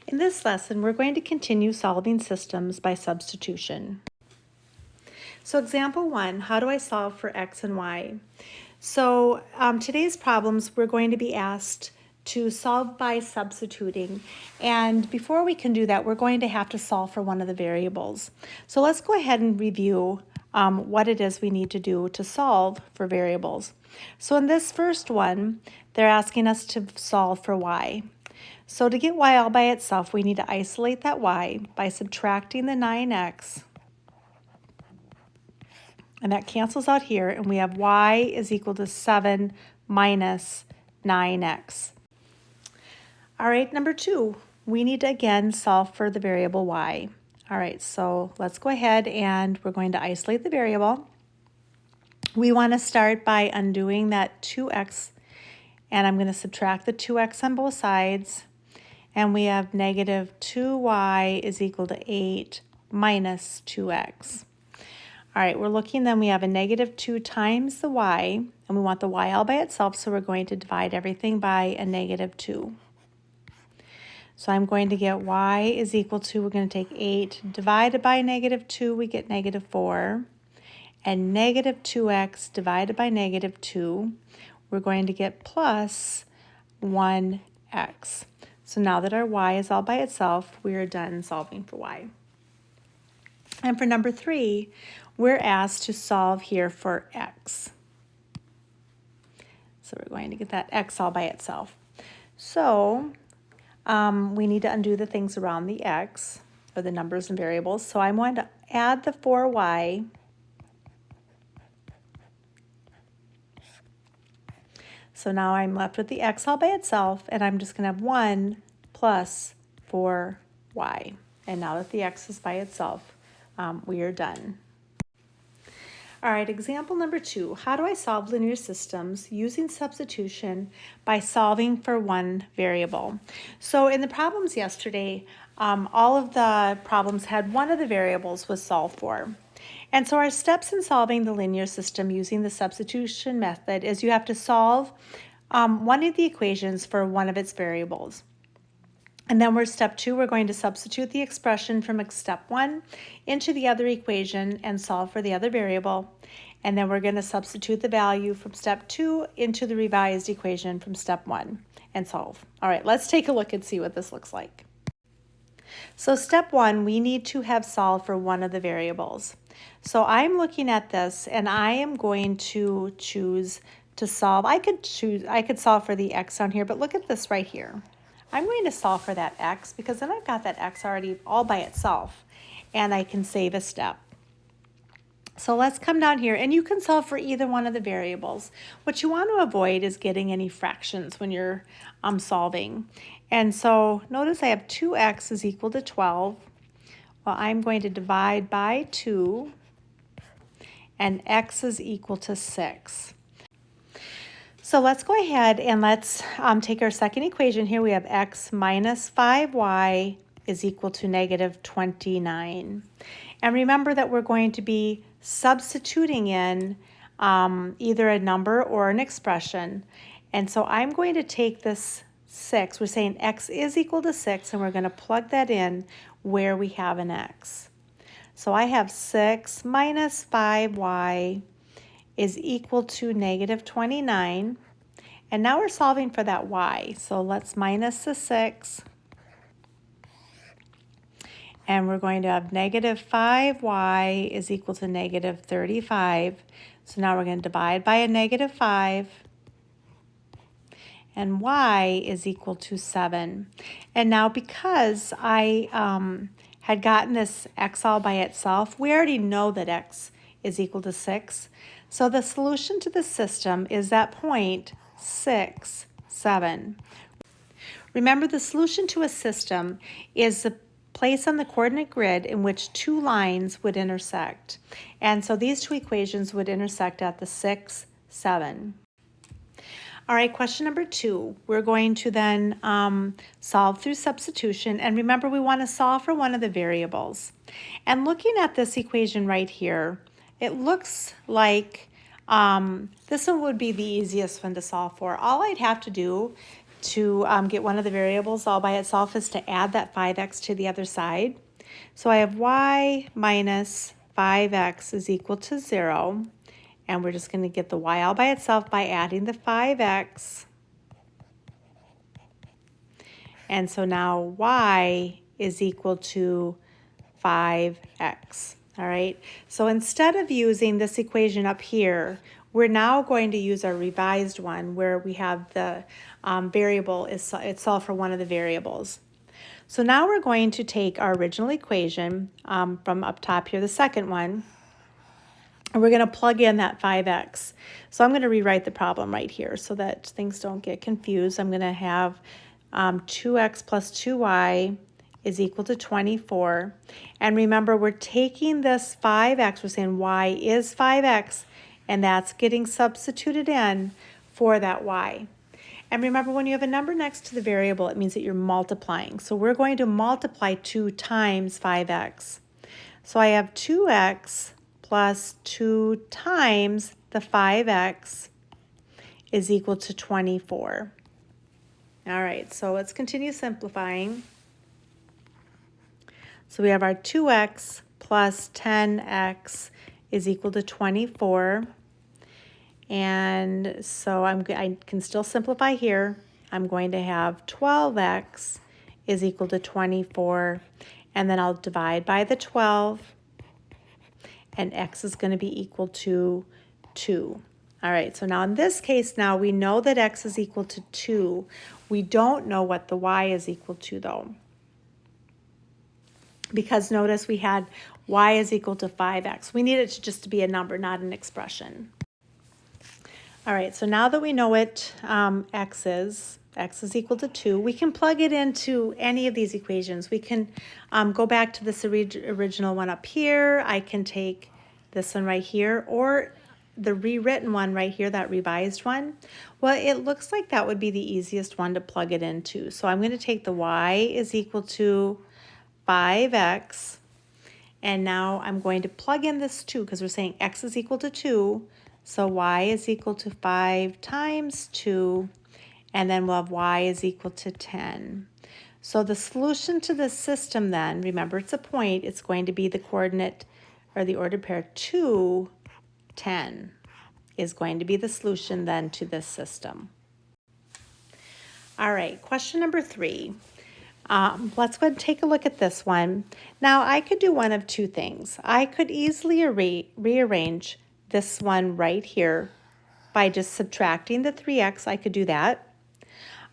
In this lesson, we're going to continue solving systems by substitution. So example 1, how do I solve for x and y? So today's problems, we're going to be asked to solve by substituting. And before we can do that, we're going to have to solve for one of the variables. So let's go ahead and review what it is we need to do to solve for variables. So in this first one, they're asking us to solve for y. So to get y all by itself, we need to isolate that y by subtracting the 9x. And that cancels out here, and we have y is equal to 7 minus 9x. All right, number 2, we need to again solve for the variable y. All right, so let's go ahead and we're going to isolate the variable. We want to start by undoing that 2x, and I'm going to subtract the 2x on both sides. And we have negative 2y is equal to 8 minus 2x. All right, we're looking then we have a negative 2 times the y, and we want the y all by itself, so we're going to divide everything by a negative 2. So I'm going to get y is equal to, we're going to take 8 divided by negative 2, we get negative 4. And negative 2x divided by negative 2, we're going to get plus 1x. So now that our y is all by itself, we are done solving for y. And for number 3, we're asked to solve here for x. So we're going to get that x all by itself. So we need to undo the things around the x, or the numbers and variables. So I'm going to add the 4y. So now I'm left with the x all by itself, and I'm just going to have 1 plus 4y. And now that the x is by itself, we are done. All right, example number 2. How do I solve linear systems using substitution by solving for one variable? So in the problems yesterday, all of the problems had one of the variables was solved for. And so our steps in solving the linear system using the substitution method is you have to solve one of the equations for one of its variables. And then step 2, we're going to substitute the expression from step 1 into the other equation and solve for the other variable. And then we're going to substitute the value from step 2 into the revised equation from step 1 and solve. All right, let's take a look and see what this looks like. So step 1, we need to have solved for one of the variables. So I'm looking at this, and I am going to choose to solve. I could solve for the x down here, but look at this right here. I'm going to solve for that x because then I've got that x already all by itself, and I can save a step. So let's come down here, and you can solve for either one of the variables. What you want to avoid is getting any fractions when you're solving. And so notice I have 2x is equal to 12. Well, I'm going to divide by 2, and x is equal to 6. So let's go ahead and let's take our second equation here. We have x minus 5y is equal to negative 29. And remember that we're going to be substituting in either a number or an expression. And so I'm going to take this 6. We're saying x is equal to 6, and we're going to plug that in where we have an x. So I have 6 minus 5y is equal to negative 29. And now we're solving for that y. So let's minus the 6. And we're going to have negative 5y is equal to negative 35. So now we're going to divide by a negative 5. And y is equal to 7. And now because I had gotten this x all by itself, we already know that x is equal to 6. So the solution to the system is that point 6, 7. Remember, the solution to a system is the place on the coordinate grid in which two lines would intersect. And so these two equations would intersect at the 6, 7. All right, question number 2. We're going to then solve through substitution. And remember, we want to solve for one of the variables. And looking at this equation right here, it looks like this one would be the easiest one to solve for. All I'd have to do to get one of the variables all by itself is to add that 5x to the other side. So I have y minus 5x is equal to 0. And we're just going to get the y all by itself by adding the 5x. And so now y is equal to 5x. All right. So instead of using this equation up here, we're now going to use our revised one where we have the variable is solved for one of the variables. So now we're going to take our original equation from up top here, the second one, and we're going to plug in that 5x. So I'm going to rewrite the problem right here so that things don't get confused. I'm going to have 2x plus 2y is equal to 24. And remember, we're taking this 5x, we're saying y is 5x, and that's getting substituted in for that y. And remember, when you have a number next to the variable, it means that you're multiplying. So we're going to multiply 2 times 5x. So I have 2x plus 2 times the 5x is equal to 24. All right, so let's continue simplifying. So we have our 2x plus 10x is equal to 24. And so I can still simplify here. I'm going to have 12x is equal to 24. And then I'll divide by the 12. And x is going to be equal to 2. All right, so now in this case, now we know that x is equal to 2. We don't know what the y is equal to, though. Because notice we had y is equal to 5x. We need it to just to be a number, not an expression. All right, so now that we know what x is equal to 2, we can plug it into any of these equations. We can go back to this original one up here. I can take this one right here, or the rewritten one right here, that revised one. Well, it looks like that would be the easiest one to plug it into. So I'm going to take the y is equal to 5x, and now I'm going to plug in this 2 because we're saying x is equal to 2. So y is equal to 5 times 2, and then we'll have y is equal to 10. So the solution to this system then, remember it's a point, it's going to be the coordinate or the ordered pair 2, 10 is going to be the solution then to this system. All right, question number 3. Let's go ahead and take a look at this one. Now I could do one of two things. I could easily rearrange this one right here by just subtracting the 3x. I could do that.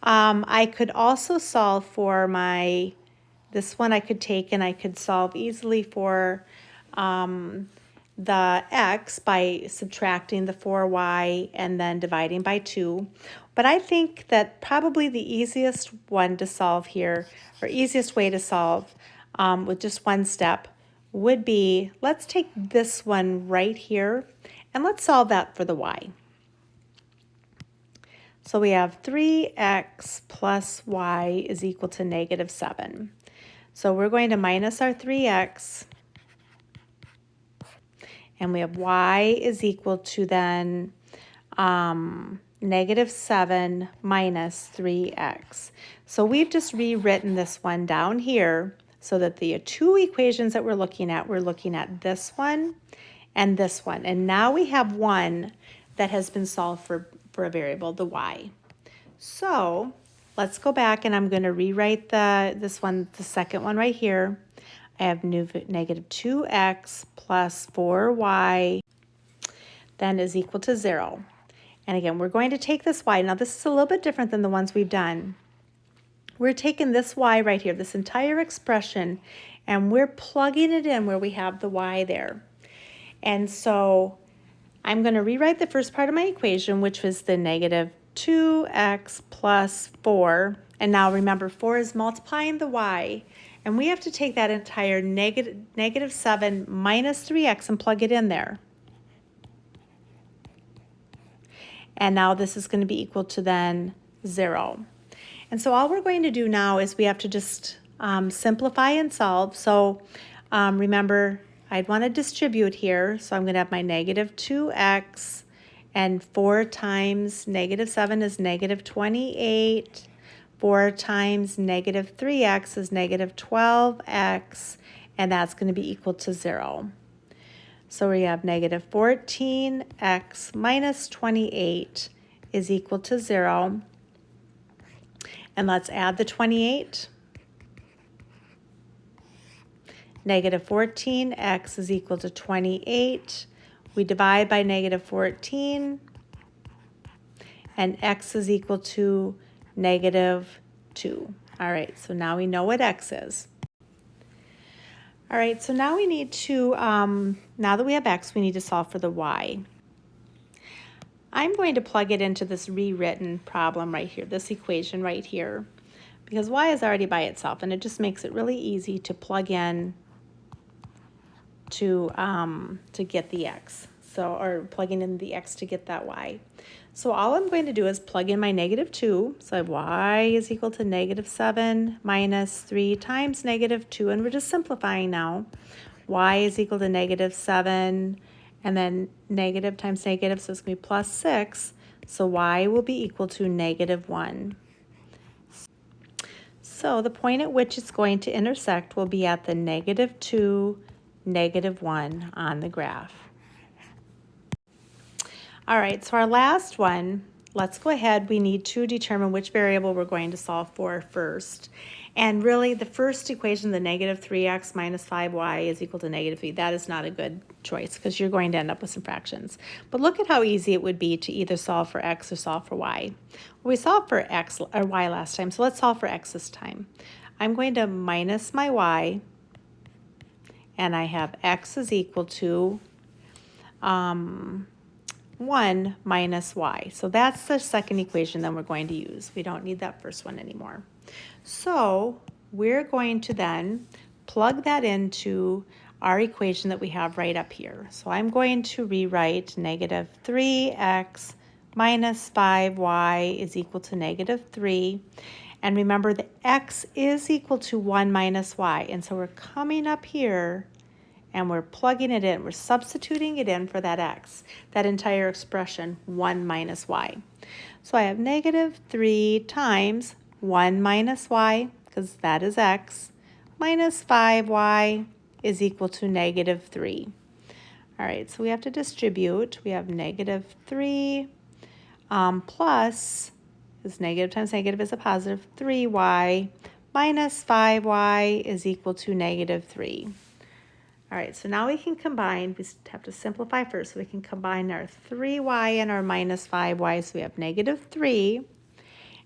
I could also solve for this one I could take and I could solve easily for the x by subtracting the 4y and then dividing by 2. But I think that probably the easiest one to solve here, or easiest way to solve with just one step, would be, let's take this one right here and let's solve that for the y. So we have 3x plus y is equal to negative 7. So we're going to minus our 3x, and we have y is equal to then negative 7 minus 3x. So we've just rewritten this one down here so that the two equations that we're looking at this one and this one. And now we have one that has been solved for a variable, the y. So let's go back and I'm going to rewrite this one, the second one right here. I have negative 2x plus 4y then is equal to 0. And again, we're going to take this y. Now this is a little bit different than the ones we've done. We're taking this y right here, this entire expression, and we're plugging it in where we have the y there. And so I'm going to rewrite the first part of my equation, which was the negative 2x plus 4. And now remember, 4 is multiplying the y. And we have to take that entire negative 7 minus 3x and plug it in there. And now this is going to be equal to then 0. And so all we're going to do now is we have to just simplify and solve. So remember, I'd want to distribute here. So I'm going to have my negative 2x, and 4 times negative 7 is negative 28. 4 times negative 3x is negative 12x, and that's going to be equal to 0. So we have negative 14x minus 28 is equal to 0. And let's add the 28. Negative 14x is equal to 28. We divide by negative 14, and x is equal to negative 2. All right, so now we know what x is. All right, so now we need to, now that we have x, we need to solve for the y. I'm going to plug it into this rewritten problem right here, this equation right here, because y is already by itself, and it just makes it really easy to plug in to get the x. So, or plugging in the x to get that y. So all I'm going to do is plug in my negative 2. So I have y is equal to negative 7 minus 3 times negative 2. And we're just simplifying now. Y is equal to negative 7. And then negative times negative, so it's going to be plus 6. So y will be equal to negative 1. So the point at which it's going to intersect will be at the negative 2, negative 1 on the graph. All right, so our last one, let's go ahead. We need to determine which variable we're going to solve for first. And really, the first equation, the negative 3x minus 5y is equal to negative 3, that is not a good choice because you're going to end up with some fractions. But look at how easy it would be to either solve for x or solve for y. Well, we solved for x or y last time, so let's solve for x this time. I'm going to minus my y, and I have x is equal to 1 minus y. So that's the second equation that we're going to use. We don't need that first one anymore. So we're going to then plug that into our equation that we have right up here. So I'm going to rewrite negative 3x minus 5y is equal to negative 3. And remember, the x is equal to 1 minus y. And so we're coming up here and we're plugging it in. We're substituting it in for that x, that entire expression, 1 minus y. So I have negative 3 times 1 minus y, because that is x, minus 5y is equal to negative 3. All right, so we have to distribute. We have negative 3 plus, because negative times negative is a positive, 3y minus 5y is equal to negative 3. All right, so now we can combine. We have to simplify first. So we can combine our 3y and our minus 5y. So we have negative 3.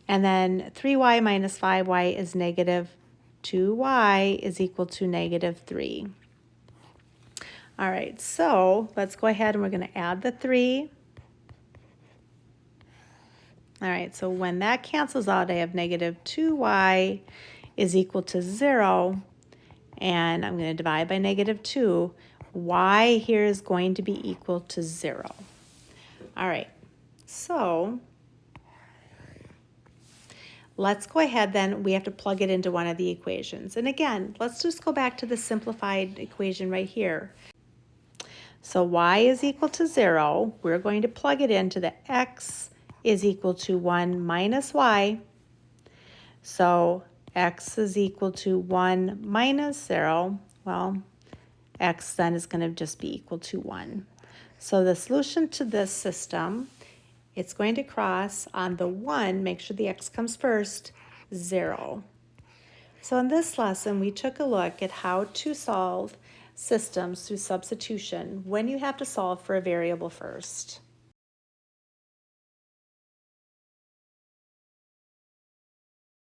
And then 3y minus 5y is negative 2y is equal to negative 3. All right, so let's go ahead and we're going to add the 3. All right, so when that cancels out, I have negative 2y is equal to 0. And I'm going to divide by negative 2. Y here is going to be equal to 0. All right, so let's go ahead then. We have to plug it into one of the equations. And again, let's just go back to the simplified equation right here. So y is equal to 0. We're going to plug it into the x is equal to 1 minus y. So x is equal to 1 minus 0. Well, x then is going to just be equal to 1. So the solution to this system, it's going to cross on the 1, make sure the x comes first, 0. So in this lesson, we took a look at how to solve systems through substitution when you have to solve for a variable first.